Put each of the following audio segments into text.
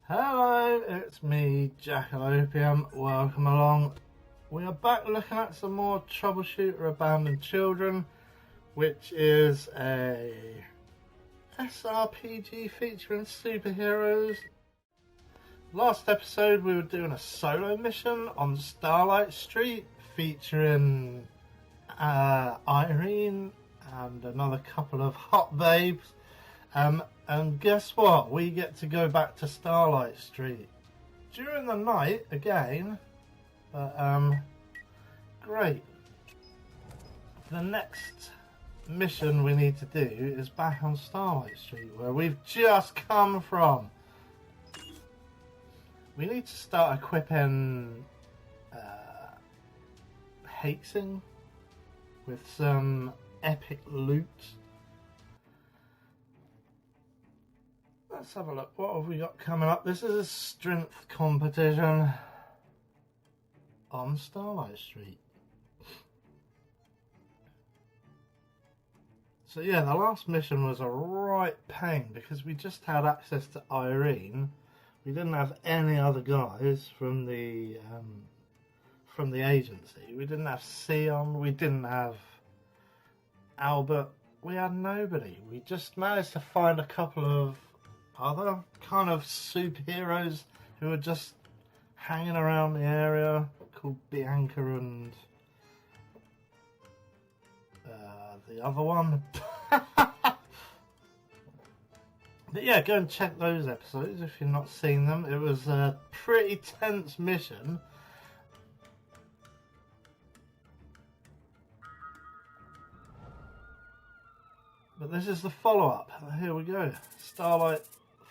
Hello, it's me, Jack-a-Lopium. Welcome along. We are back looking at some more Troubleshooter Abandoned Children, which is a SRPG featuring superheroes. Last episode we were doing a solo mission on Starlight Street featuring Irene and another couple of hot babes. And guess what? We get to go back to Starlight Street during the night again. But great. The next mission we need to do is back on Starlight Street, where we've just come from. We need to start equipping Hazing with some epic loot. Let's have a look. What have we got coming up? This is a strength competition on Starlight Street. So yeah, the last mission was a right pain because we just had access to Irene. We didn't have any other guys from the agency. We didn't have Sion. We didn't have Albert. We had nobody. We just managed to find a couple of other kind of superheroes who were just hanging around the area, called Bianca and the other one. But yeah, go and check those episodes if you've not seen them. It was a pretty tense mission. But this is the follow-up. Here we go. Starlight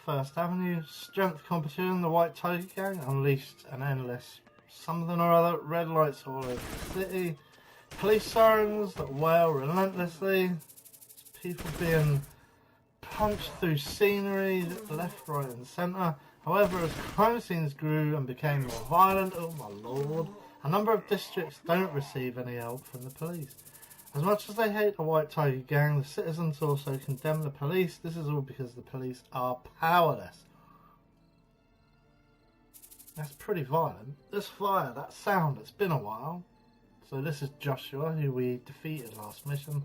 First Avenue, strength competition, the White Tiger Gang unleashed an endless something or other, red lights all over the city, police sirens that wail relentlessly, people being punched through scenery, left, right and centre. However, as crime scenes grew and became more violent, oh my lord, a number of districts don't receive any help from the police. As much as they hate the White Tiger Gang, the citizens also condemn the police. This is all because the police are powerless. That's pretty violent. This fire, that sound, it's been a while. So this is Joshua, who we defeated last mission.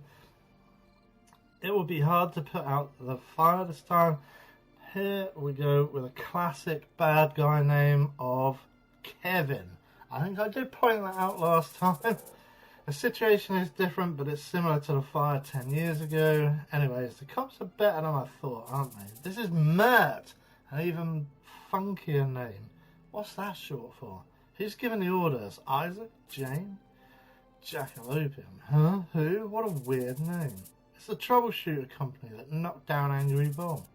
It will be hard to put out the fire this time. Here we go with a classic bad guy name of Kevin. I think I did point that out last time. The situation is different, but it's similar to the fire 10 years ago. Anyways, the cops are better than I thought, aren't they? This is Mert, an even funkier name. What's that short for? Who's giving the orders? Isaac? Jane? Jack-a-Lopium? Huh? Who? What a weird name. It's the Troubleshooter company that knocked down Angry Bull.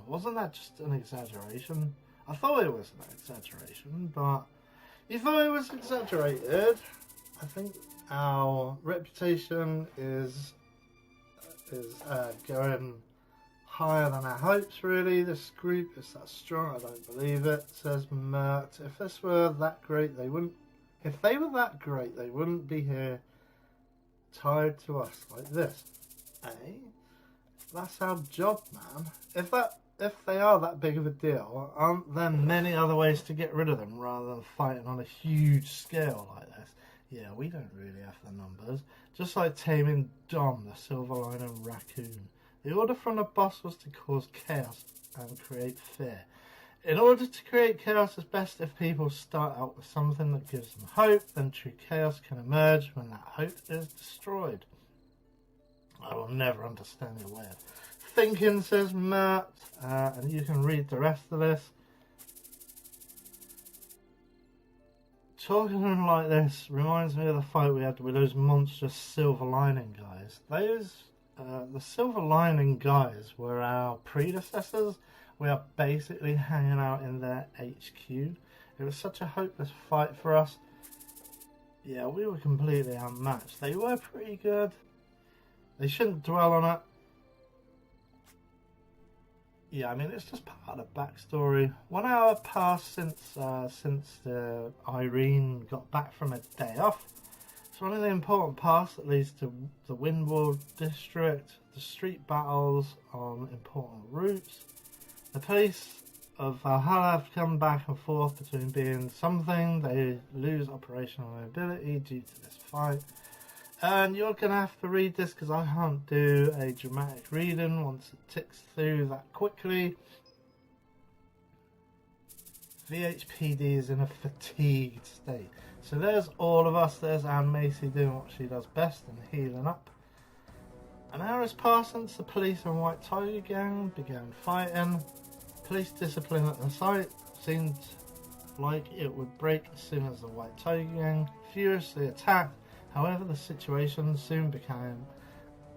Wasn't that just an exaggeration? I thought it was an exaggeration, but you thought it was exaggerated? I think our reputation is going higher than our hopes, really. This group is that strong, I don't believe it, says Mert. If this were that great, they wouldn't... If they were that great, they wouldn't be here tied to us like this. Eh? That's our job, man. If they are that big of a deal, aren't there many other ways to get rid of them rather than fighting on a huge scale like this? Yeah, we don't really have the numbers. Just like taming Dom, the silver lining raccoon. The order from the boss was to cause chaos and create fear. In order to create chaos, it's best if people start out with something that gives them hope, then true chaos can emerge when that hope is destroyed. I will never understand your way of thinking, says Matt, and you can read the rest of this. Talking to him like this reminds me of the fight we had with those monstrous silver lining guys. The silver lining guys were our predecessors. We are basically hanging out in their HQ. It was such a hopeless fight for us. Yeah, we were completely unmatched. They were pretty good. They shouldn't dwell on it. Yeah, I mean, it's just part of the backstory. 1 hour passed since Irene got back from a day off. It's one of the important paths that leads to the Windward district, the street battles on important routes. The police of Valhalla have come back and forth between being something, they lose operational mobility due to this fight. And you're going to have to read this because I can't do a dramatic reading once it ticks through that quickly. VHPD is in a fatigued state. So there's all of us. There's Anne Macy doing what she does best and healing up. An hour has passed since the police and White Tiger gang began fighting. Police discipline at the site seemed like it would break as soon as the White Tiger gang furiously attacked. However, the situation soon became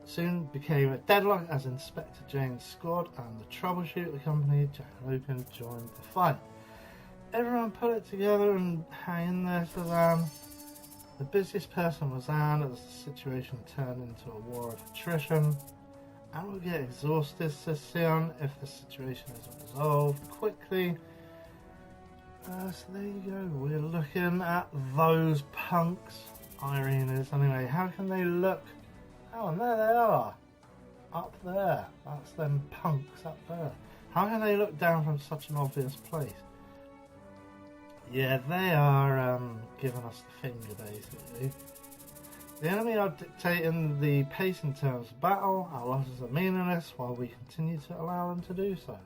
a deadlock as Inspector Jane's squad and the Troubleshooter company, Jack-a-Lopium, joined the fight. Everyone put it together and hang in there, says Anne. The busiest person was Anne as the situation turned into a war of attrition. Anne will get exhausted, says Sion, if the situation isn't resolved quickly. So there you go, we're looking at those punks. Irene is, anyway. How can they look? Oh, and there they are. Up there. That's them punks up there. How can they look down from such an obvious place? Yeah, they are giving us the finger, basically. The enemy are dictating the pace in terms of battle. Our losses are meaningless while we continue to allow them to do so.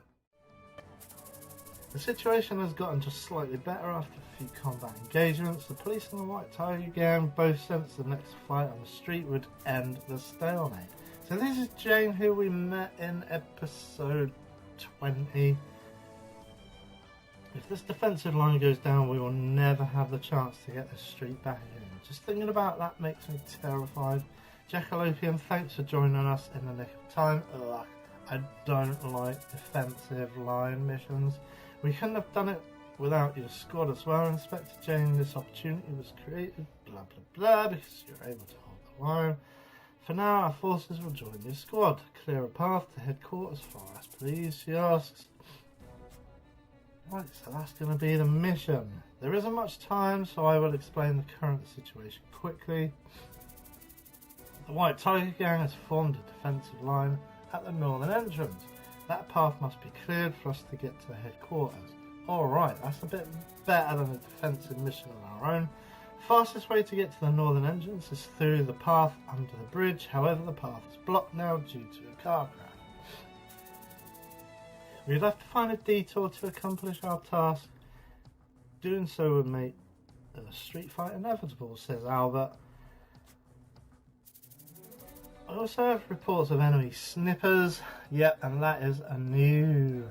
The situation has gotten just slightly better after a few combat engagements. The police and the White Tiger gang both sensed the next fight on the street would end the stalemate. So this is Jane, who we met in episode 20. If this defensive line goes down, we will never have the chance to get this street back again. Just thinking about that makes me terrified. Jack-a-Lopium, thanks for joining us in the nick of time. Ugh, I don't like defensive line missions. We couldn't have done it without your squad as well, Inspector Jane. This opportunity was created, blah blah blah, because you're able to hold the line. For now, our forces will join your squad. Clear a path to headquarters for us, please, she asks. Right, so that's going to be the mission. There isn't much time, so I will explain the current situation quickly. The White Tiger gang has formed a defensive line at the northern entrance. That path must be cleared for us to get to the headquarters. Alright, that's a bit better than a defensive mission on our own. Fastest way to get to the northern entrance is through the path under the bridge. However, the path is blocked now due to a car crash. We'd have to find a detour to accomplish our task. Doing so would make a street fight inevitable, says Albert. I also have reports of enemy snippers. Yep, and that is a new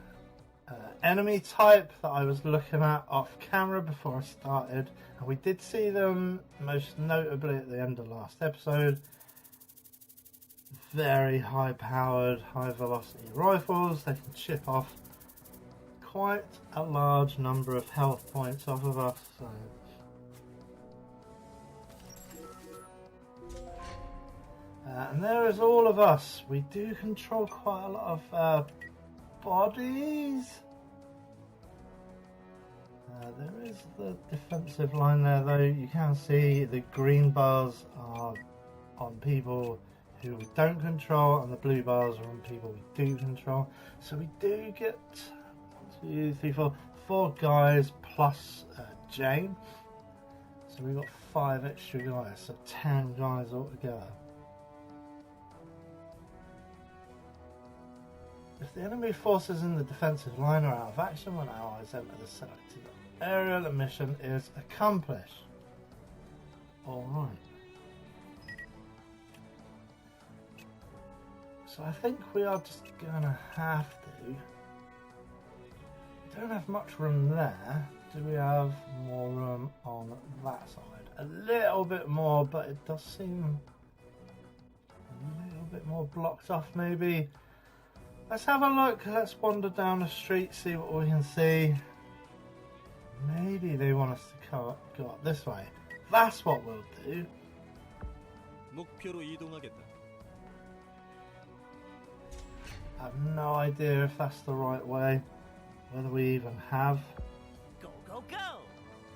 enemy type that I was looking at off camera before I started. And we did see them most notably at the end of last episode. Very high powered, high velocity rifles. They can chip off quite a large number of health points off of us. So. And there is all of us. We do control quite a lot of bodies. There is the defensive line there though. You can see the green bars are on people who we don't control and the blue bars are on people we do control. So we do get 1, 2, 3, 4 guys plus Jane. So we've got 5 extra guys, so 10 guys altogether. If the enemy forces in the defensive line are out of action when allies enter the selected area, the mission is accomplished. Alright. So I think we are just gonna have to. We don't have much room there. Do we have more room on that side? A little bit more, but it does seem a little bit more blocked off maybe. Let's have a look. Let's wander down the street, see what we can see. Maybe they want us to go up this way. That's what we'll do. I have no idea if that's the right way. Whether we even have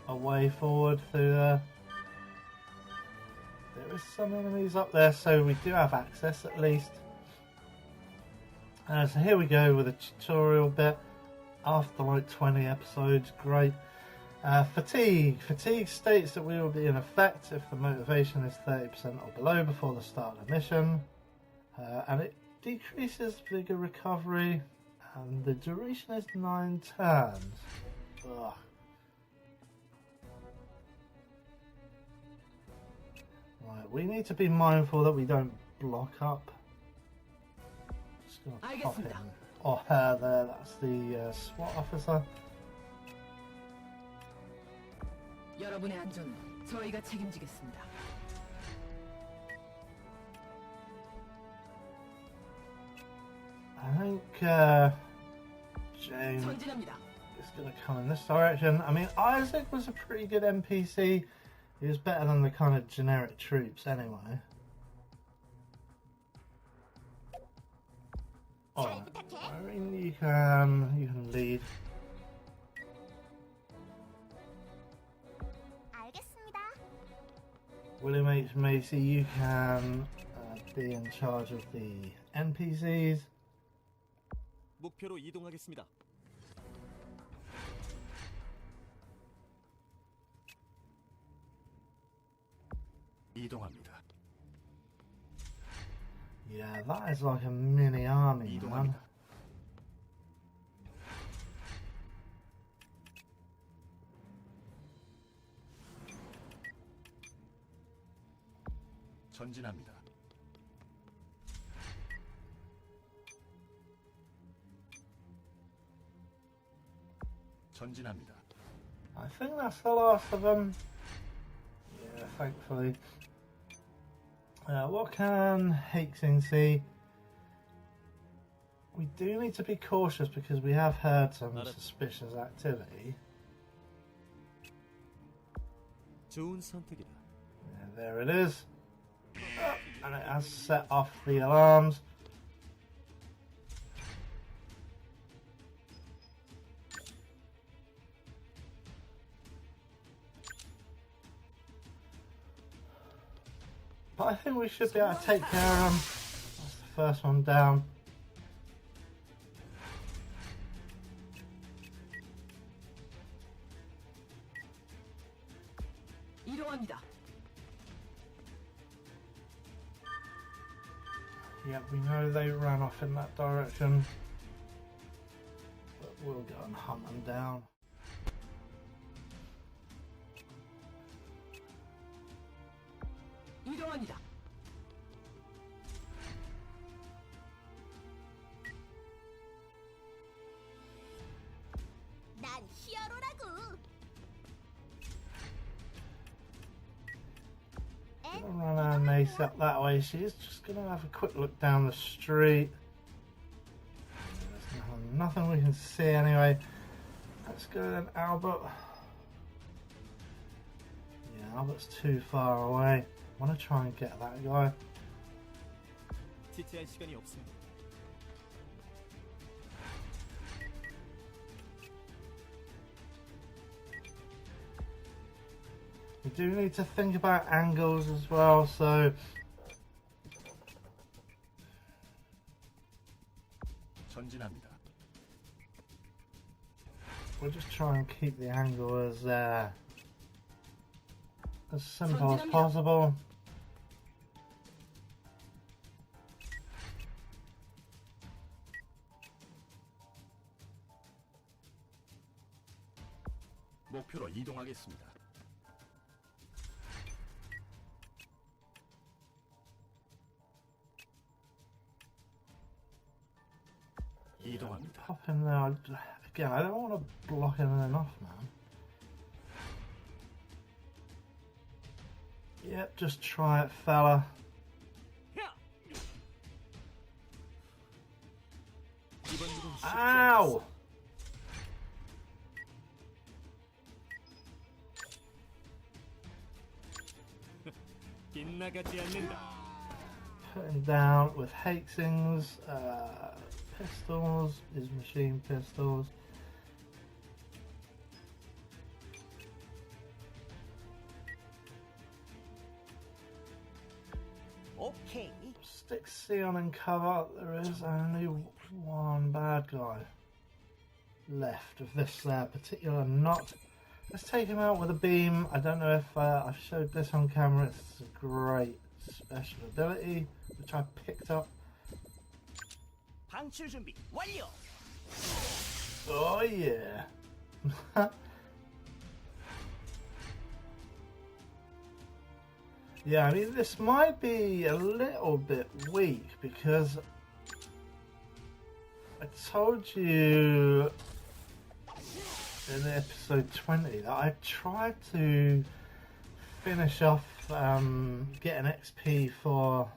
a way forward through there. There is some enemies up there, so we do have access at least. So here we go with a tutorial bit. after like 20 episodes. Great. Fatigue. Fatigue states that we will be in effect if the motivation is 30% or below before the start of the mission. And it decreases vigor recovery. And the duration is 9 turns. Ugh. Right, we need to be mindful that we don't block up. Just gonna pop him or her there. That's the SWAT officer. 여러분의 안전은 저희가 책임지겠습니다. I think James 전진합니다. is going to come in this direction. I mean, Isaac was a pretty good NPC. He was better than the kind of generic troops anyway. Alright, Irene, you can lead. William H. Macy, you can be in charge of the NPCs. 목표로 이동하겠습니다. 이동합니다. Yeah, that is like a mini army, man. 전진합니다. 전진합니다. I think that's the last of them. Yeah, thankfully. What can Hastings see? We do need to be cautious because we have heard some suspicious activity. 좋은 선택이다. Yeah, there it is. And it has set off the alarms. But I think we should be able to take care of them. That's the first one down. 이동합니다. Yeah, we know they ran off in that direction. But we'll go and hunt them down. 이동합니다. 난 히어로라고. Gonna run our mace up that way. She's just gonna have a quick look down the street. There's nothing we can see anyway. Let's go then, Albert. Yeah, Albert's too far away. I want to try and get that guy. 지체할 시간이 없습니다. We do need to think about angles as well, so 전진합니다. we'll just try and keep the angle as simple as possible. 목표로 이동하겠습니다. 이동합니다. Pop him there. Again, I don't want to block him enough, man. Yep, just try it, fella. 이번 일은 쉽지 Ow! 빗나가지 않는다. Put him down with Hastings, pistols, his machine pistols. 오케이. Stick C on and cover. There is only one bad guy. left of this particular knot. Let's take him out with a beam. I don't know if I've showed this on camera. It's a great special ability which I picked up. 방출 준비 완료. Oh yeah. Yeah, I mean this might be a little bit weak because I told you in episode 20 that I tried to finish off getting XP for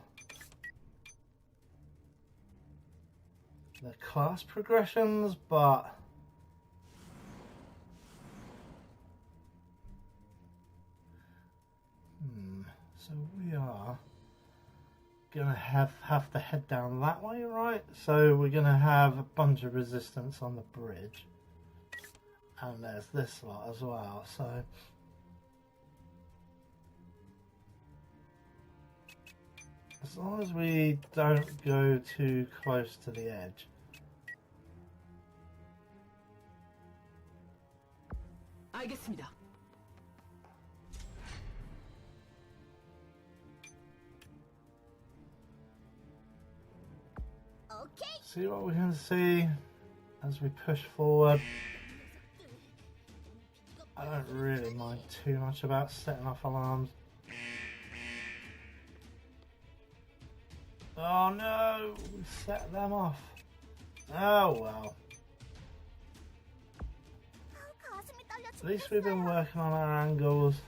the class progressions, but so we are gonna have to head down that way, right? So we're gonna have a bunch of resistance on the bridge, and there's this lot as well. So as long as we don't go too close to the edge. 알겠습니다. 오케이. See what we can see as we push forward. I don't really mind too much about setting off alarms. Oh no, we set them off. Oh well. 가슴이 떨려 At least we've been 죽겠어요. working on our angles.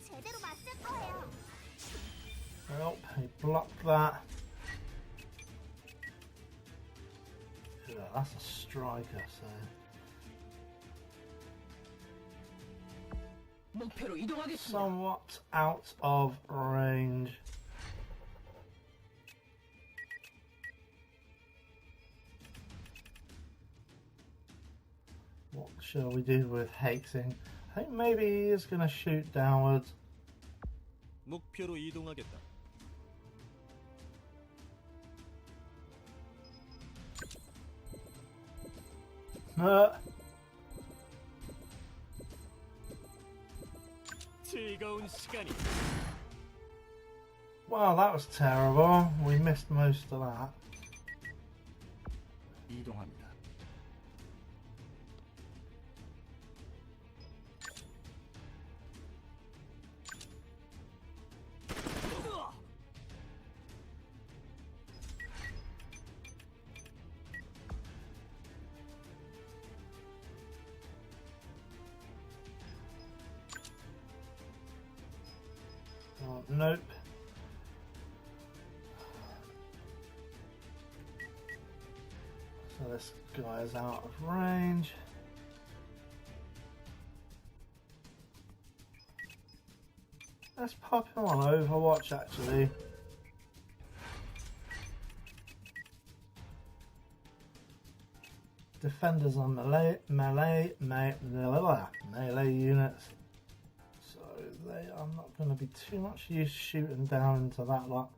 제대로 맞을 거예요. Well, he blocked that. Yeah, that's a striker, so. 목표로 이동하겠습니다. Somewhat out of range. What shall we do with hating? I think maybe he is going to shoot downwards. 목표로 이동하겠다. 즐거운 시간이. Wow, that was terrible. We missed most of that. 이동합니다. Oh, nope. So this guy is out of range. Let's pop him on Overwatch actually. Defenders on melee units. So they are not going to be too much use shooting down into that lot.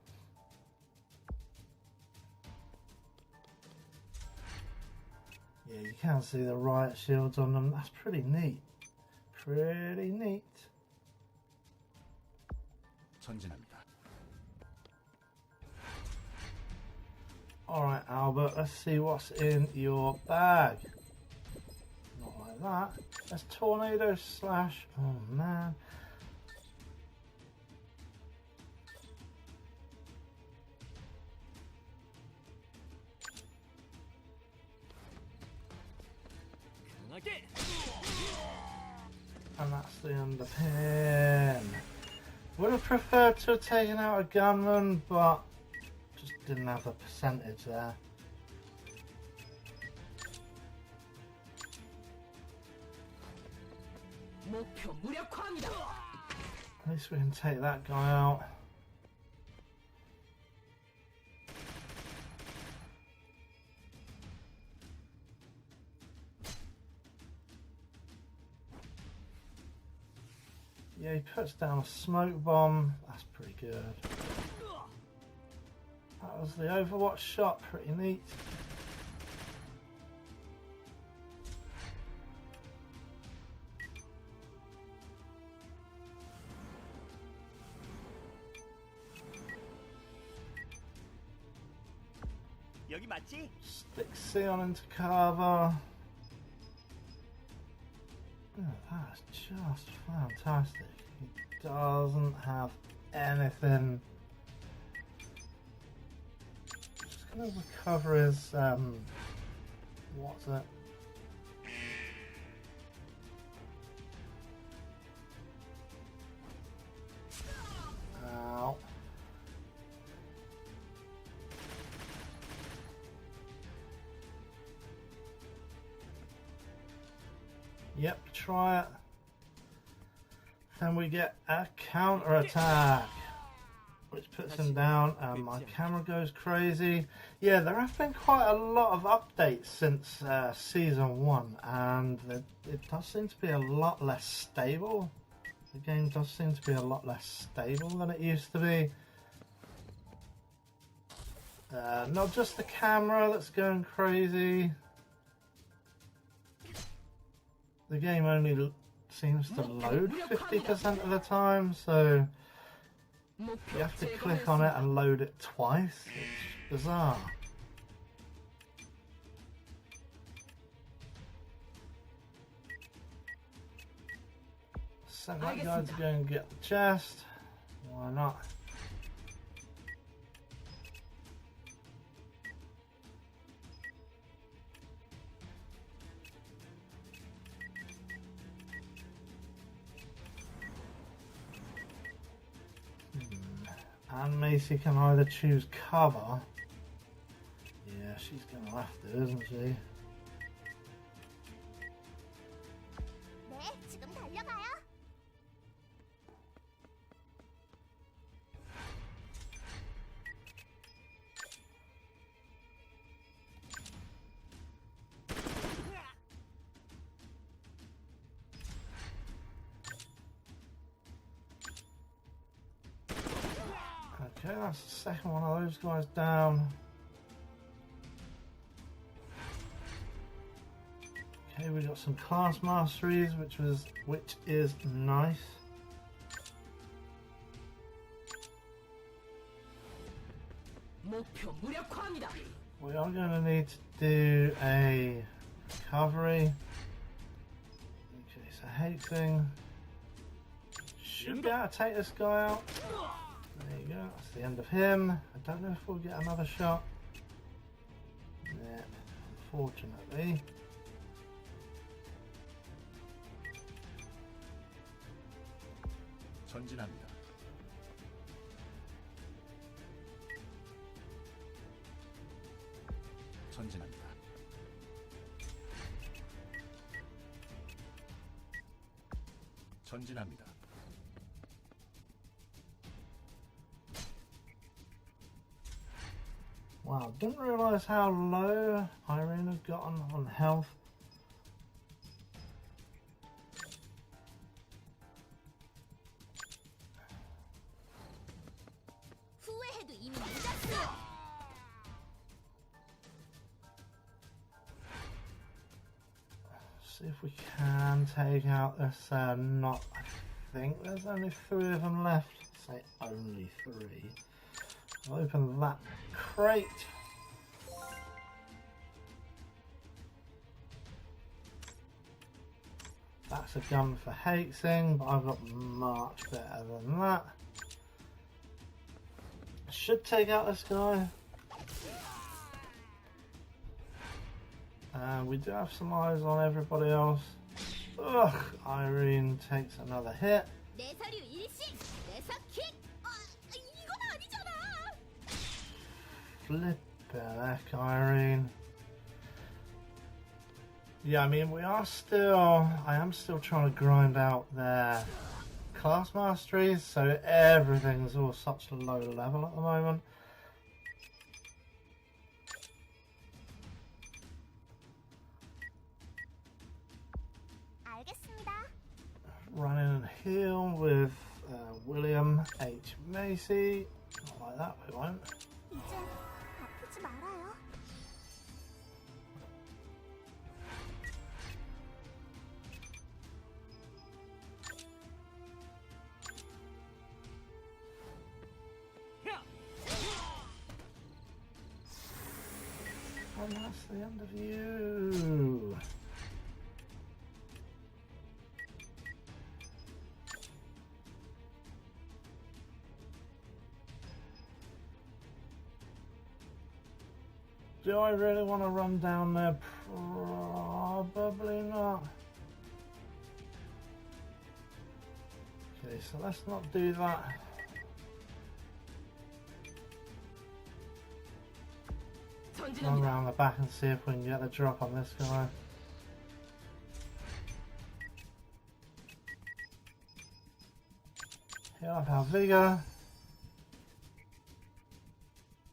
Yeah, you can see the riot shields on them. That's pretty neat. Pretty neat. 전진합니다. Alright, Albert, let's see what's in your bag. Not like that. That's tornado slash. Oh man. 강하게. And that's the underpin. Would have preferred to have taken out a gunman, but just didn't have the percentage there. 목표 무력화합니다. At least we can take that guy out. Yeah, he puts down a smoke bomb. That's pretty good. That That was the Overwatch shot, pretty neat. 여기 맞지? Stick Sion into cover. Oh, that's just fantastic. He doesn't have anything. Just gonna recover his what's it? Ow. Yep, try it. Then we get a counter attack, which puts him down, and my camera goes crazy. Yeah, there have been quite a lot of updates since Season 1, and it does seem to be a lot less stable. The game does seem to be a lot less stable than it used to be. Not just the camera that's going crazy. The game only seems to load 50% of the time, so you have to click on it and load it twice. It's bizarre. Send that guy to go and get the chest. Why not? And Macy can either choose cover. Yeah, she's gonna have to, isn't she? 네, 지금 달려가요. Okay, that's the second one of those guys down. Okay, we got some class masteries, which is nice. 목표 무력화합니다. We are going to need to do a recovery. Okay, so Hating should be able to take this guy out. There you go, that's the end of him. I don't know if we'll get another shot. Yep, unfortunately. 전진합니다. 전진합니다. 전진합니다. Wow, didn't realise how low Irene had gotten on health. 후회해도 이미 늦었어. See if we can take out this knot. I think there's only 3 of them left. Say only 3. I'll open that crate. That's a gun for Hating, but I've got much better than that. Should take out this guy. And we do have some eyes on everybody else. Ugh, Irene takes another hit. 내 서류 일식, 내 서킥. 이건 아니잖아. Flippin' heck, Irene. Yeah, I mean, I am still trying to grind out their class masteries, so everything's all such a low level at the moment. 알겠습니다. Running and heal with William H. Macy. Not like that, we won't. 이제 And that's the end of you. Do I really want to run down there? Probably not. Okay, so let's not do that. Run 전진합니다. around the back and see if we can get a drop on this guy. Heal up our vigor.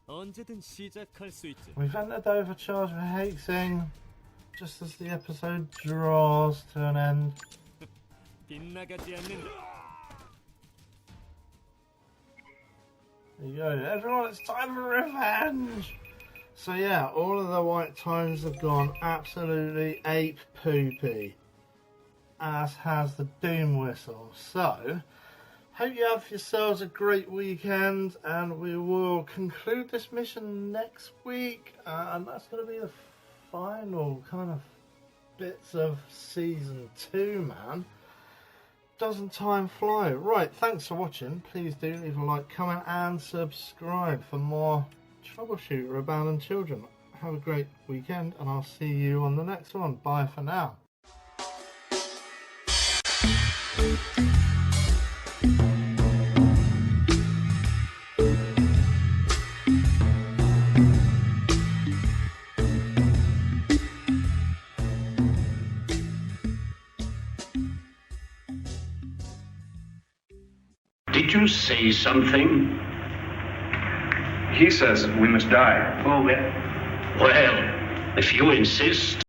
언제든 시작할 수 있지. We've entered overcharge for Hexing just as the episode draws to an end. 빗나가지 않는다. There you go, everyone, it's time for revenge! So yeah, all of the white tones have gone absolutely ape poopy, as has the Doom Whistle. So, hope you have yourselves a great weekend, and we will conclude this mission next week, and that's going to be the final kind of bits of Season 2, man. Doesn't time fly? Right, thanks for watching. Please do leave a like, comment and subscribe for more Troubleshooter Abandoned Children. Have a great weekend and I'll see you on the next one. Bye for now. Did you say something? He says we must die. Well, if you insist.